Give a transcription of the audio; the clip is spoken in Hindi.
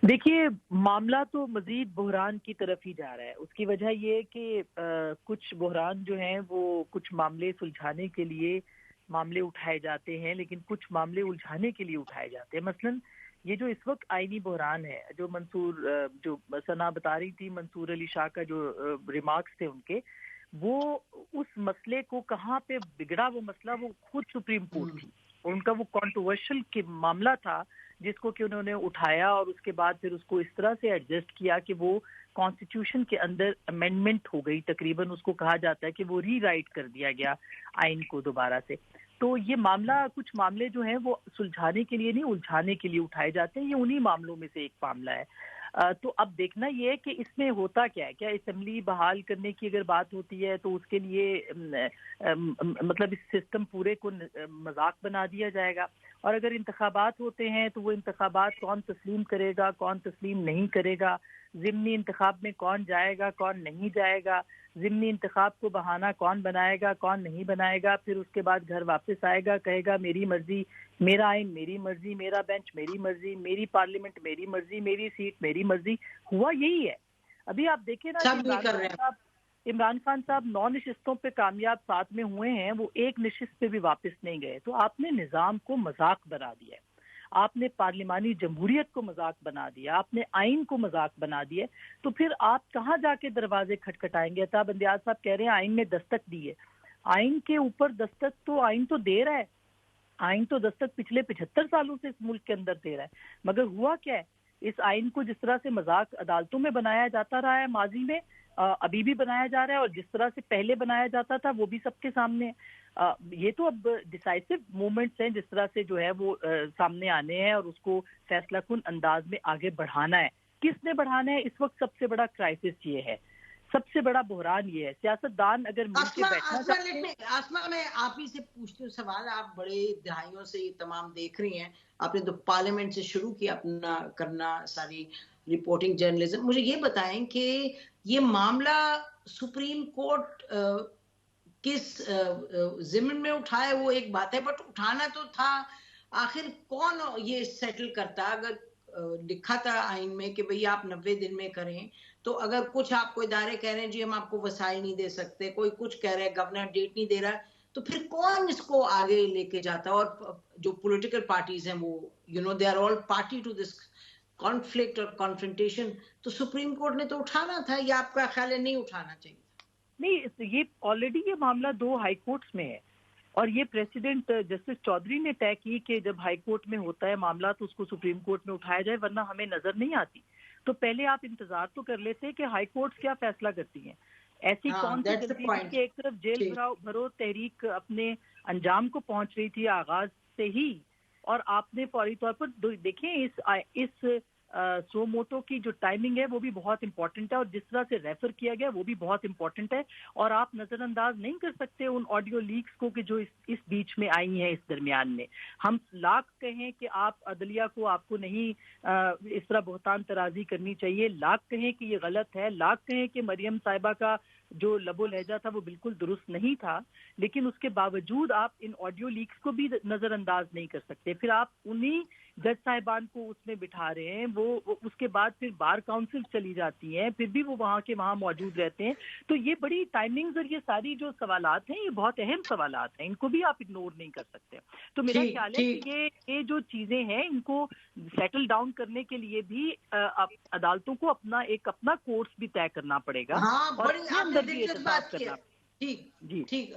देखिए, मामला तो मज़ीद बहरान की तरफ ही जा रहा है। उसकी वजह ये है कि कुछ बहरान जो हैं वो कुछ मामले सुलझाने के लिए मामले उठाए जाते हैं, लेकिन कुछ मामले उलझाने के लिए उठाए जाते हैं। मसलन ये जो इस वक़्त आईनी बहरान है, जो सना बता रही थी, मंसूर अली शाह का जो रिमार्क्स थे उनके, वो उस मसले को कहाँ पे बिगड़ा वो मसला, वो खुद सुप्रीम कोर्ट थी। और उनका वो कंट्रोवर्शियल के मामला था जिसको कि उन्होंने उठाया और उसके बाद फिर उसको इस तरह से एडजस्ट किया कि वो कॉन्स्टिट्यूशन के अंदर अमेंडमेंट हो गई, तकरीबन उसको कहा जाता है कि वो रीराइट कर दिया गया आइन को दोबारा से। तो ये मामला, कुछ मामले जो हैं वो सुलझाने के लिए नहीं, उलझाने के लिए उठाए जाते हैं। ये उन्हीं मामलों में से एक मामला है। तो अब देखना ये है कि इसमें होता क्या है। क्या असेंबली बहाल करने की अगर बात होती है तो उसके लिए मतलब इस सिस्टम पूरे को मजाक बना दिया जाएगा। और अगर इंतखाबात होते हैं तो वो इंतखाबात कौन तस्लीम करेगा, कौन तस्लीम नहीं करेगा, ज़िमनी इंतखाब में कौन जाएगा, कौन नहीं जाएगा, ज़िमनी इंतखाब को बहाना कौन बनाएगा, कौन नहीं बनाएगा, फिर उसके बाद घर वापस आएगा, कहेगा मेरी मर्जी, मेरा आइन मेरी मर्जी, मेरा बेंच मेरी मर्जी, मेरी पार्लियामेंट मेरी मर्जी, मेरी सीट मेरी मर्जी। हुआ यही है। अभी आप देखें ना कि इमरान खान साहब 9 नशिस्तों पे कामयाब 7 में हुए हैं, वो एक नशिस्त पे भी वापस नहीं गए। तो आपने निज़ाम को मजाक बना दिया, आपने पार्लिमानी जमहूरियत को मजाक बना दिया, आपने आइन को मजाक बना दिया। तो फिर आप कहाँ जाके दरवाजे खटखटाएंगे? अताब बंदियाल साहब कह रहे हैं आइन ने दस्तक दी है। आइन के ऊपर दस्तक तो आइन तो दे रहा है, आइन तो दस्तक पिछले 75 सालों से इस मुल्क के अंदर दे रहा है। मगर हुआ क्या है, इस आइन को जिस तरह से मजाक अदालतों में बनाया जाता रहा है माजी में, अभी भी बनाया जा रहा है, और जिस तरह से पहले बनाया जाता था वो भी सबके सामने है। ये तो अब डिसाइसिव मूवमेंट्स हैं जिस तरह से जो है वो सामने आने हैं और उसको फैसला कुन अंदाज में आगे बढ़ाना है। किसने बढ़ाना है? इस वक्त सबसे बड़ा क्राइसिस ये है, सबसे बड़ा बहरान ये है। सियासतदान अगर मिलके बैठना आसमा मैं आप ही से पूछती हूँ सवाल। आप बड़े दहाइयों से ये तमाम देख रही हैं, आपने तो पार्लियामेंट से शुरू किया अपना करना सारी रिपोर्टिंग जर्नलिज्म। मुझे ये बताएं कि ये मामला सुप्रीम कोर्ट किस जिम्न में उठाए वो एक बात है, बट उठाना तो था। आखिर कौन ये सेटल करता? अगर लिखा था आइन में कि भई आप 90 दिन में करें, तो अगर कुछ आपको इदारे कह रहे हैं जी हम आपको वसाइल नहीं दे सकते, कोई कुछ कह रहा है गवर्नर डेट नहीं दे रहा, तो फिर कौन इसको आगे लेके जाता? और जो पॉलिटिकल पार्टीज हैं वो they are all party to this conflict और कॉन्फ्रंटेशन। तो सुप्रीम कोर्ट ने तो उठाना था, या आपका ख्याल है नहीं उठाना चाहिए? नहीं, ये ऑलरेडी ये मामला 2 हाई कोर्ट्स में है और ये प्रेसिडेंट जस्टिस चौधरी ने तय की कि जब हाई कोर्ट में होता है मामला तो उसको सुप्रीम कोर्ट में उठाया जाए, वरना हमें नजर नहीं आती। तो पहले आप इंतजार तो कर लेते कि हाई कोर्ट्स क्या फैसला करती हैं। ऐसी कौन सी जल्दी थी कि एक तरफ जेल भरो तहरीक अपने अंजाम को पहुंच रही थी आगाज से ही, और आपने फौरी तौर पर देखें इस सो मोटो की जो टाइमिंग है वो भी बहुत इंपॉर्टेंट है, और जिस तरह से रेफर किया गया वो भी बहुत इंपॉर्टेंट है। और आप नजरअंदाज नहीं कर सकते उन ऑडियो लीक्स को कि जो इस बीच में आई हैं। इस दरमियान में हम लाख कहें कि आप अदलिया को, आपको नहीं इस तरह बहुतान तराजी करनी चाहिए, लाख कहें कि ये गलत है, लाख कहें कि मरियम साहिबा का जो लबो लहजा था वो बिल्कुल दुरुस्त नहीं था, लेकिन उसके बावजूद आप इन ऑडियो लीक्स को भी नजरअंदाज नहीं कर सकते। फिर आप उन्हीं जज साहिबान को उसमें बिठा रहे हैं, वो उसके बाद फिर बार काउंसिल चली जाती हैं, फिर भी वो वहाँ के वहाँ मौजूद रहते हैं। तो ये बड़ी टाइमिंग्स और ये सारी जो सवालात हैं ये बहुत अहम सवालात हैं, इनको भी आप इग्नोर नहीं कर सकते। तो मेरा ख्याल है कि ये जो चीजें हैं इनको सेटल डाउन करने के लिए भी अदालतों को अपना कोर्स भी तय करना पड़ेगा। हाँ, बड़ी आपने दिलचस्प बात की है। ठीक,